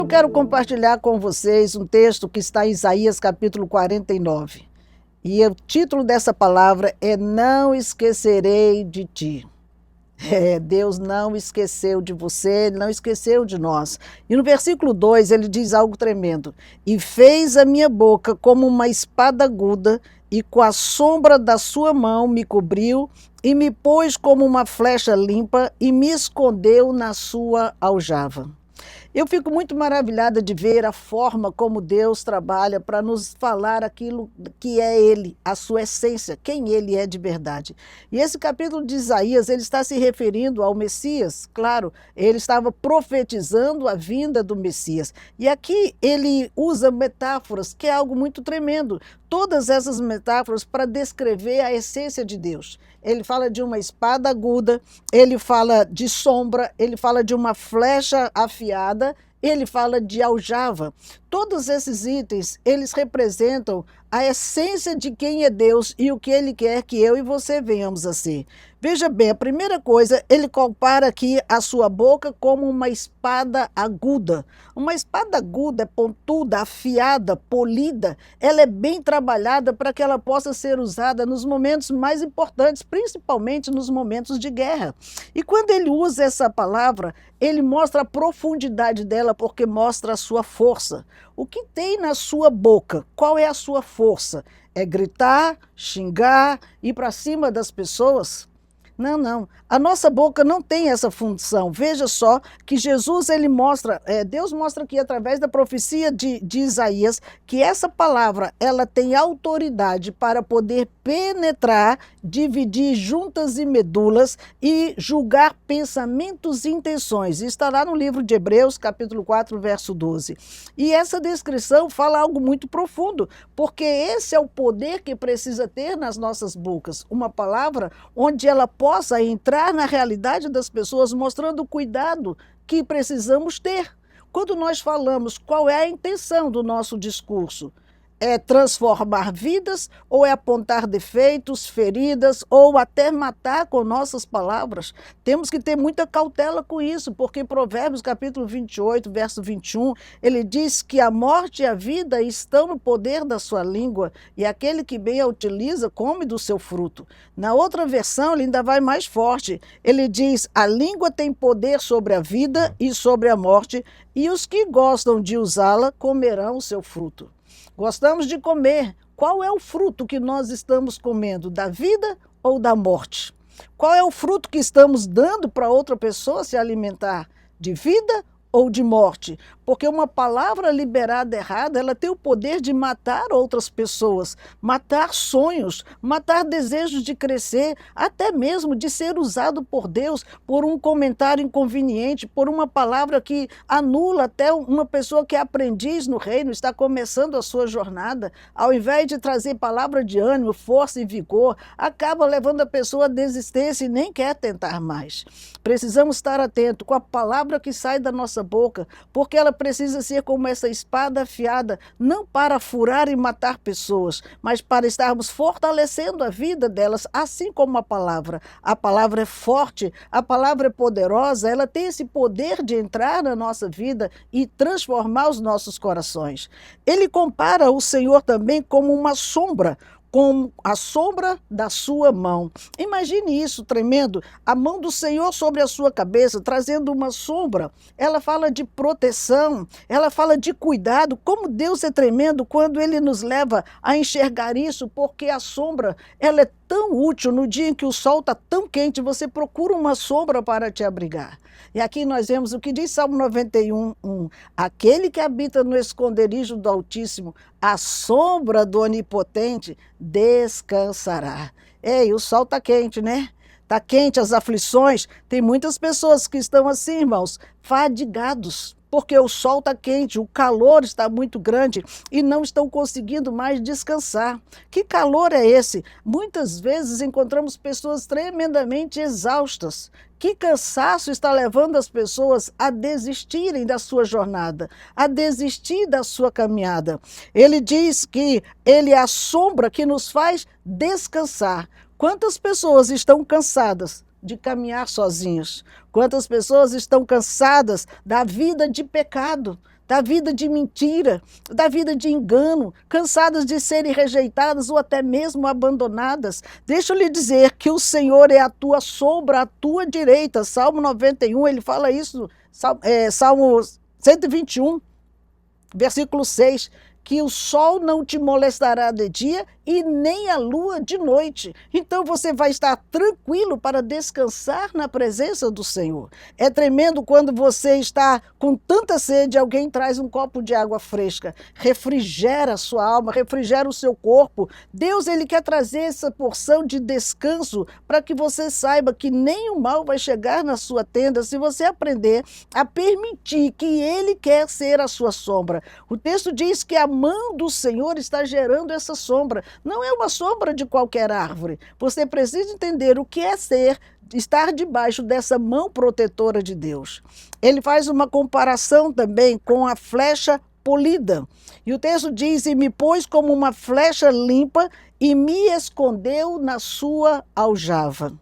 Eu quero compartilhar com vocês um texto que está em Isaías capítulo 49. E o título dessa palavra é Não Esquecerei de Ti. Deus não esqueceu de você, Ele não esqueceu de nós. E no versículo 2 ele diz algo tremendo. E fez a minha boca como uma espada aguda, e com a sombra da sua mão me cobriu, e me pôs como uma flecha limpa, e me escondeu na sua aljava. Eu fico muito maravilhada de ver a forma como Deus trabalha para nos falar aquilo que é Ele, a sua essência, quem Ele é de verdade. E esse capítulo de Isaías, ele está se referindo ao Messias, claro, ele estava profetizando a vinda do Messias. E aqui ele usa metáforas, que é algo muito tremendo. Todas essas metáforas para descrever a essência de Deus. Ele fala de uma espada aguda, ele fala de sombra, ele fala de uma flecha afiada, ele fala de aljava. Todos esses itens, eles representam a essência de quem é Deus e o que Ele quer que eu e você venhamos a ser. Veja bem, a primeira coisa, ele compara aqui a sua boca como uma espada aguda. Uma espada aguda é pontuda, afiada, polida. Ela é bem trabalhada para que ela possa ser usada nos momentos mais importantes, principalmente nos momentos de guerra. E quando ele usa essa palavra, ele mostra a profundidade dela porque mostra a sua força. O que tem na sua boca? Qual é a sua força? É gritar, xingar, ir para cima das pessoas? Não, não. A nossa boca não tem essa função. Veja só que Jesus, ele mostra, Deus mostra aqui através da profecia de Isaías, que essa palavra, ela tem autoridade para poder penetrar, dividir juntas e medulas e julgar pensamentos e intenções. Isso está lá no livro de Hebreus, capítulo 4, verso 12. E essa descrição fala algo muito profundo, porque esse é o poder que precisa ter nas nossas bocas. Uma palavra onde ela possa entrar na realidade das pessoas, mostrando o cuidado que precisamos ter. Quando nós falamos qual é a intenção do nosso discurso, é transformar vidas ou é apontar defeitos, feridas ou até matar com nossas palavras? Temos que ter muita cautela com isso, porque Provérbios capítulo 28, verso 21, ele diz que a morte e a vida estão no poder da sua língua e aquele que bem a utiliza come do seu fruto. Na outra versão ele ainda vai mais forte, ele diz: a língua tem poder sobre a vida e sobre a morte e os que gostam de usá-la comerão o seu fruto. Gostamos de comer. Qual é o fruto que nós estamos comendo? Da vida ou da morte? Qual é o fruto que estamos dando para outra pessoa se alimentar? De vida ou de morte? Porque uma palavra liberada errada, ela tem o poder de matar outras pessoas, matar sonhos, matar desejos de crescer, até mesmo de ser usado por Deus por um comentário inconveniente, por uma palavra que anula até uma pessoa que é aprendiz no reino, está começando a sua jornada, ao invés de trazer palavra de ânimo, força e vigor, acaba levando a pessoa à desistência e nem quer tentar mais. Precisamos estar atentos com a palavra que sai da nossa boca, porque ela precisa ser como essa espada afiada, não para furar e matar pessoas, mas para estarmos fortalecendo a vida delas, assim como a palavra. A palavra é forte, a palavra é poderosa, ela tem esse poder de entrar na nossa vida e transformar os nossos corações. Ele compara o Senhor também como uma sombra, com a sombra da sua mão. Imagine isso tremendo, a mão do Senhor sobre a sua cabeça, trazendo uma sombra. Ela fala de proteção, ela fala de cuidado. Como Deus é tremendo quando Ele nos leva a enxergar isso, porque a sombra, ela é tão útil no dia em que o sol está tão quente, você procura uma sombra para te abrigar. E aqui nós vemos o que diz Salmo 91, 1. Aquele que habita no esconderijo do Altíssimo, à sombra do Onipotente, descansará. Ei, o sol está quente, né? Está quente, as aflições. Tem muitas pessoas que estão assim, irmãos, fadigados, porque o sol está quente, o calor está muito grande e não estão conseguindo mais descansar. Que calor é esse? Muitas vezes encontramos pessoas tremendamente exaustas. Que cansaço está levando as pessoas a desistirem da sua jornada, a desistir da sua caminhada. Ele diz que ele é a sombra que nos faz descansar. Quantas pessoas estão cansadas de caminhar sozinhos? Quantas pessoas estão cansadas da vida de pecado? da vida de mentira, da vida de engano, cansadas de serem rejeitadas ou até mesmo abandonadas. Deixa eu lhe dizer que o Senhor é a tua sombra, a tua direita. Salmo 91, ele fala isso, Salmo 121, versículo 6, que o sol não te molestará de dia e nem a lua de noite. Então você vai estar tranquilo para descansar na presença do Senhor. É tremendo quando você está com tanta sede, alguém traz um copo de água fresca, refrigera a sua alma, refrigera o seu corpo. Deus, ele quer trazer essa porção de descanso para que você saiba que nem o mal vai chegar na sua tenda se você aprender a permitir que ele quer ser a sua sombra. O texto diz que a mão do Senhor está gerando essa sombra. Não é uma sombra de qualquer árvore. Você precisa entender o que é estar debaixo dessa mão protetora de Deus. Ele faz uma comparação também com a flecha polida. E o texto diz: e me pôs como uma flecha limpa e me escondeu na sua aljava.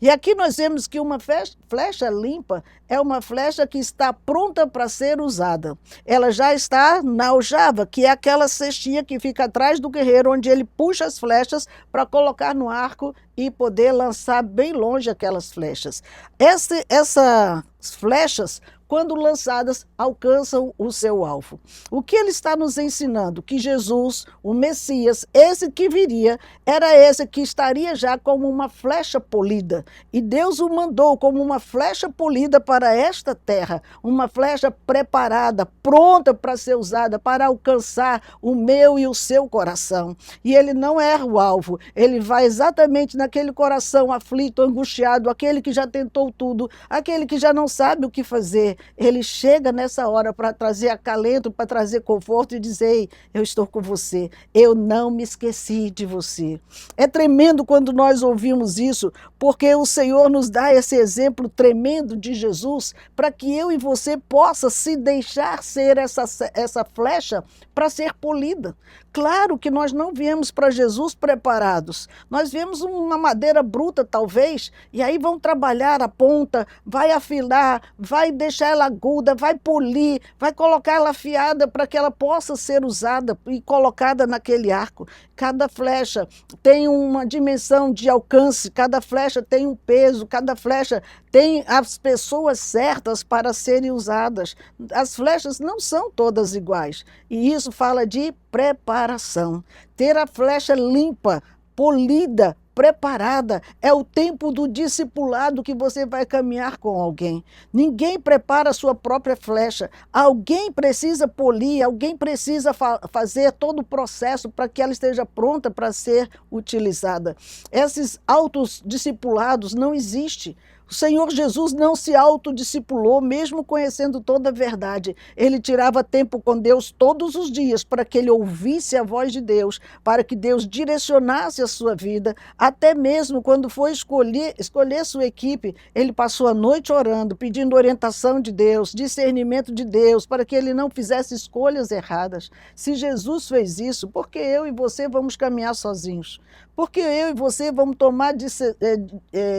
E aqui nós vemos que uma flecha limpa é uma flecha que está pronta para ser usada. Ela já está na aljava, que é aquela cestinha que fica atrás do guerreiro, onde ele puxa as flechas para colocar no arco e poder lançar bem longe aquelas flechas. Essas flechas, quando lançadas, alcançam o seu alvo. O que ele está nos ensinando? Que Jesus, o Messias, esse que viria, era esse que estaria já como uma flecha polida. E Deus o mandou como uma flecha polida para esta terra, uma flecha preparada, pronta para ser usada, para alcançar o meu e o seu coração. E ele não erra o alvo, ele vai exatamente naquele coração aflito, angustiado, aquele que já tentou tudo, aquele que já não sabe o que fazer. Ele chega nessa hora para trazer acalento, para trazer conforto e dizer: ei, eu estou com você, eu não me esqueci de você. É tremendo quando nós ouvimos isso, porque o Senhor nos dá esse exemplo tremendo de Jesus para que eu e você possa se deixar ser essa flecha para ser polida. Claro que nós não viemos para Jesus preparados. Nós viemos uma madeira bruta, talvez, e aí vão trabalhar a ponta, vai afilar, vai deixar ela aguda, vai polir, vai colocar ela afiada para que ela possa ser usada e colocada naquele arco. Cada flecha tem uma dimensão de alcance, cada flecha tem um peso, cada flecha tem as pessoas certas para serem usadas. As flechas não são todas iguais, e isso fala de preparação. Ter a flecha limpa, polida, preparada, é o tempo do discipulado que você vai caminhar com alguém. Ninguém prepara a sua própria flecha. Alguém precisa polir, alguém precisa fazer todo o processo para que ela esteja pronta para ser utilizada. Esses autodiscipulados não existem. O Senhor Jesus não se autodiscipulou, mesmo conhecendo toda a verdade. Ele tirava tempo com Deus todos os dias para que ele ouvisse a voz de Deus, para que Deus direcionasse a sua vida. Até mesmo quando foi escolher sua equipe, ele passou a noite orando, pedindo orientação de Deus, discernimento de Deus, para que ele não fizesse escolhas erradas. Se Jesus fez isso, por que eu e você vamos caminhar sozinhos? Porque eu e você vamos tomar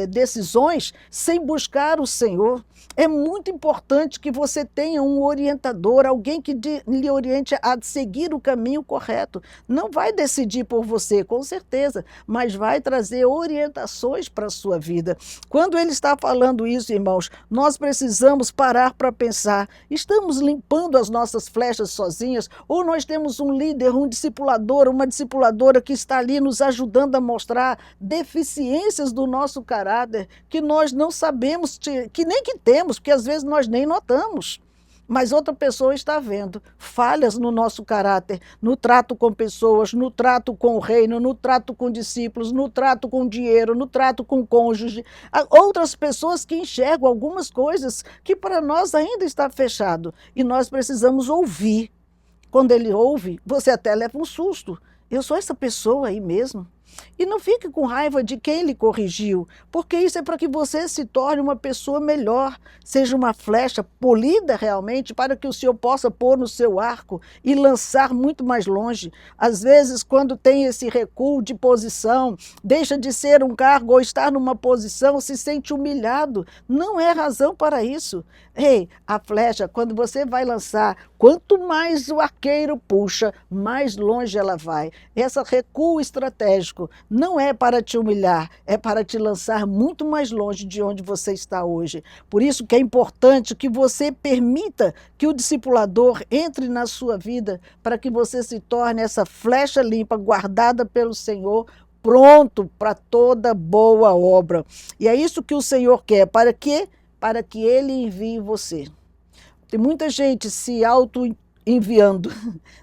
decisões sem buscar o Senhor. É muito importante que você tenha um orientador, alguém que lhe oriente a seguir o caminho correto. Não vai decidir por você, com certeza, mas vai trazer orientações para a sua vida. Quando ele está falando isso, irmãos, nós precisamos parar para pensar: estamos limpando as nossas flechas sozinhas? Ou nós temos um líder, um discipulador, uma discipuladora que está ali nos ajudando a mostrar deficiências do nosso caráter que nós não sabemos, que nem que temos, porque às vezes nós nem notamos. Mas outra pessoa está vendo falhas no nosso caráter, no trato com pessoas, no trato com o reino, no trato com discípulos, no trato com dinheiro, no trato com cônjuge. Há outras pessoas que enxergam algumas coisas que para nós ainda está fechado. E nós precisamos ouvir. Quando ele ouve, você até leva um susto. Eu sou essa pessoa aí mesmo. E não fique com raiva de quem lhe corrigiu, porque isso é para que você se torne uma pessoa melhor, seja uma flecha polida realmente, para que o Senhor possa pôr no seu arco e lançar muito mais longe. Às vezes, quando tem esse recuo de posição, deixa de ser um cargo ou estar numa posição, se sente humilhado. Não é razão para isso. Ei, a flecha, quando você vai lançar, quanto mais o arqueiro puxa, mais longe ela vai. Esse recuo estratégico não é para te humilhar, é para te lançar muito mais longe de onde você está hoje. Por isso que é importante que você permita que o discipulador entre na sua vida, para que você se torne essa flecha limpa, guardada pelo Senhor, pronto para toda boa obra. E é isso que o Senhor quer. Para quê? Para que Ele envie você. Tem muita gente se auto-enviando.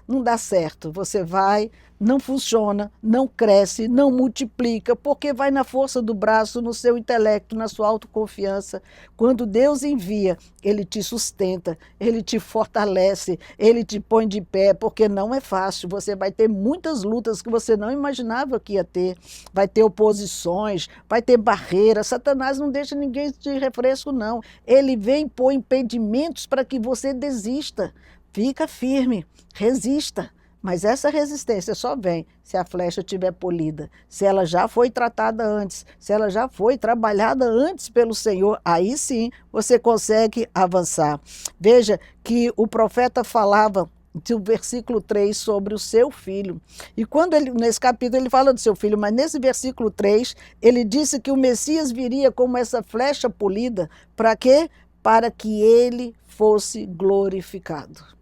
Não dá certo. Você vai, não funciona, não cresce, não multiplica, porque vai na força do braço, no seu intelecto, na sua autoconfiança. Quando Deus envia, Ele te sustenta, Ele te fortalece, Ele te põe de pé, porque não é fácil. Você vai ter muitas lutas que você não imaginava que ia ter. Vai ter oposições, vai ter barreiras. Satanás não deixa ninguém de refresco, não. Ele vem pôr impedimentos para que você desista. Fica firme, resista. Mas essa resistência só vem se a flecha estiver polida, se ela já foi tratada antes, se ela já foi trabalhada antes pelo Senhor, aí sim você consegue avançar. Veja que o profeta falava no versículo 3 sobre o seu filho. E quando nesse capítulo ele fala do seu filho, mas nesse versículo 3 ele disse que o Messias viria como essa flecha polida. Para quê? Para que ele fosse glorificado.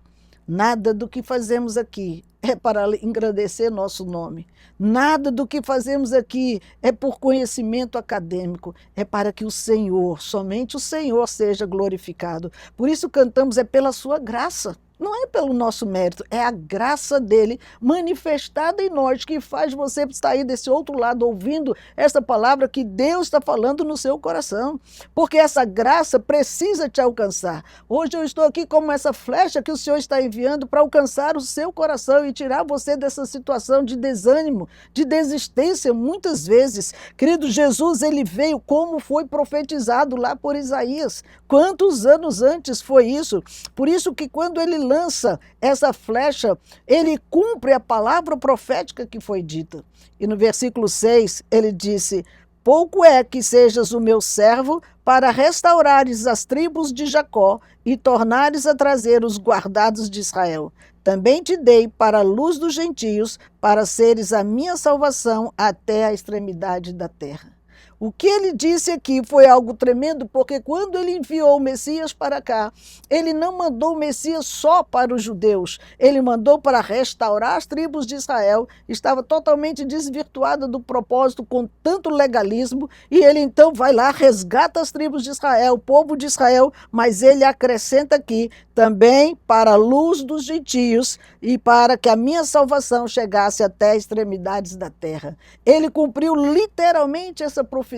Nada do que fazemos aqui é para engrandecer nosso nome. Nada do que fazemos aqui é por conhecimento acadêmico. É para que o Senhor, somente o Senhor, seja glorificado. Por isso cantamos, é pela sua graça. Não é pelo nosso mérito, é a graça dele manifestada em nós que faz você sair desse outro lado ouvindo essa palavra que Deus está falando no seu coração. Porque essa graça precisa te alcançar. Hoje eu estou aqui como essa flecha que o Senhor está enviando para alcançar o seu coração e tirar você dessa situação de desânimo, de desistência muitas vezes. Querido, Jesus, ele veio como foi profetizado lá por Isaías. Quantos anos antes foi isso? Por isso que quando ele lança essa flecha, ele cumpre a palavra profética que foi dita. E no versículo 6, ele disse: pouco é que sejas o meu servo para restaurares as tribos de Jacó e tornares a trazer os guardados de Israel. Também te dei para a luz dos gentios, para seres a minha salvação até a extremidade da terra. O que ele disse aqui foi algo tremendo, porque quando ele enviou o Messias para cá, ele não mandou o Messias só para os judeus, ele mandou para restaurar as tribos de Israel, estava totalmente desvirtuada do propósito com tanto legalismo, e ele então vai lá, resgata as tribos de Israel, o povo de Israel, mas ele acrescenta aqui também para a luz dos gentios e para que a minha salvação chegasse até as extremidades da terra. Ele cumpriu literalmente essa profecia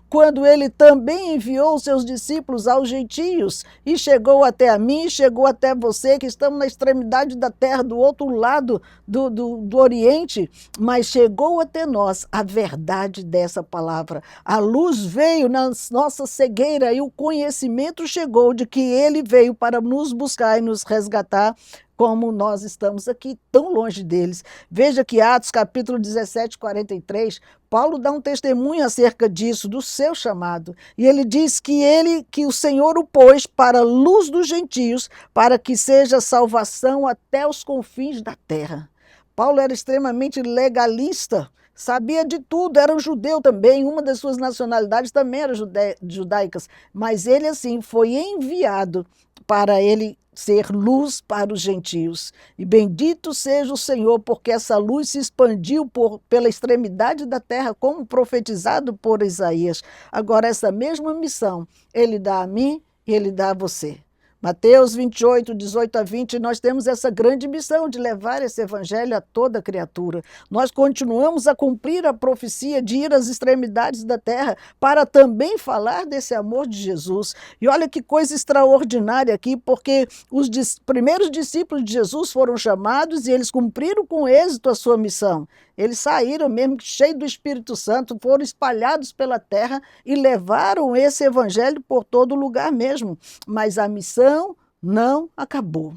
quando ele também enviou seus discípulos aos gentios e chegou até a mim, chegou até você que estamos na extremidade da terra, do outro lado do Oriente, mas chegou até nós a verdade dessa palavra. A luz veio na nossa cegueira e o conhecimento chegou de que ele veio para nos buscar e nos resgatar, como nós estamos aqui tão longe deles. Veja que Atos capítulo 17, 43, Paulo dá um testemunho acerca disso, do seu chamado. E ele diz que o Senhor o pôs para a luz dos gentios, para que seja salvação até os confins da terra. Paulo era extremamente legalista, sabia de tudo, era um judeu também, uma das suas nacionalidades também era judaicas, mas ele assim foi enviado para ele ser luz para os gentios. E bendito seja o Senhor, porque essa luz se expandiu pela extremidade da terra, como profetizado por Isaías. Agora, essa mesma missão, ele dá a mim e ele dá a você. Mateus 28, 18 a 20, nós temos essa grande missão de levar esse evangelho a toda criatura. Nós continuamos a cumprir a profecia de ir às extremidades da terra para também falar desse amor de Jesus. E olha que coisa extraordinária aqui, porque os primeiros discípulos de Jesus foram chamados e eles cumpriram com êxito a sua missão. Eles saíram mesmo cheios do Espírito Santo, foram espalhados pela terra e levaram esse evangelho por todo lugar mesmo. Mas a missão não acabou.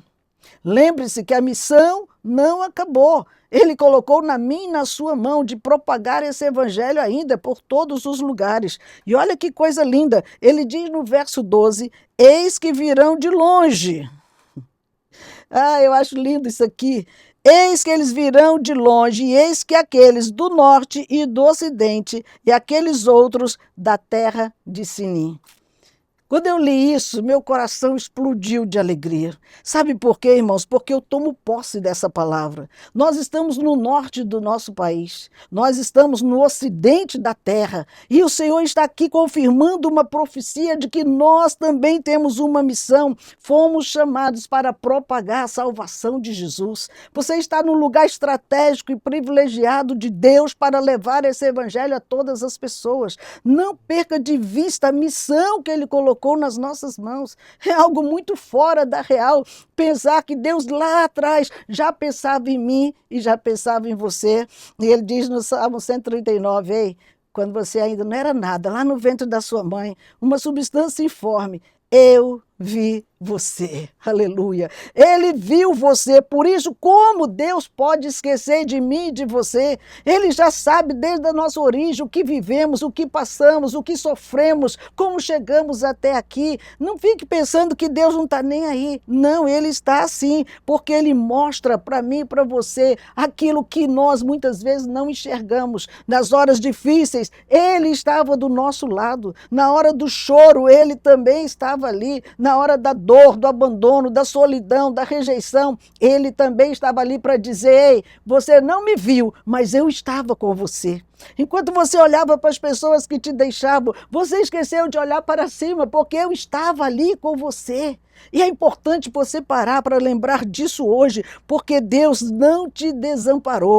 Lembre-se que a missão não acabou. Ele colocou na minha e na sua mão de propagar esse evangelho ainda por todos os lugares. E olha que coisa linda, ele diz no verso 12, eis que virão de longe. Ah, eu acho lindo isso aqui. Eis que eles virão de longe, e eis que aqueles do norte e do ocidente, e aqueles outros da terra de Sinim. Quando eu li isso, meu coração explodiu de alegria. Sabe por quê, irmãos? Porque eu tomo posse dessa palavra. Nós estamos no norte do nosso país, nós estamos no ocidente da terra, e o Senhor está aqui confirmando uma profecia de que nós também temos uma missão. Fomos chamados para propagar a salvação de Jesus. Você está num lugar estratégico e privilegiado de Deus para levar esse evangelho a todas as pessoas. Não perca de vista a missão que Ele colocou nas nossas mãos. É algo muito fora da real pensar que Deus lá atrás já pensava em mim e já pensava em você. E Ele diz no Salmo 139, ei, quando você ainda não era nada, lá no ventre da sua mãe, uma substância informe, eu vi você, aleluia. Ele viu você, por isso como Deus pode esquecer de mim e de você? Ele já sabe desde a nossa origem o que vivemos, o que passamos, o que sofremos, como chegamos até aqui. Não fique pensando que Deus não está nem aí. Não, Ele está sim, porque Ele mostra para mim e para você aquilo que nós muitas vezes não enxergamos. Nas horas difíceis, Ele estava do nosso lado. Na hora do choro, Ele também estava ali. Na hora da dor, do abandono, da solidão, da rejeição, Ele também estava ali para dizer, ei, você não me viu, mas eu estava com você. Enquanto você olhava para as pessoas que te deixavam, você esqueceu de olhar para cima, porque eu estava ali com você. E é importante você parar para lembrar disso hoje, porque Deus não te desamparou.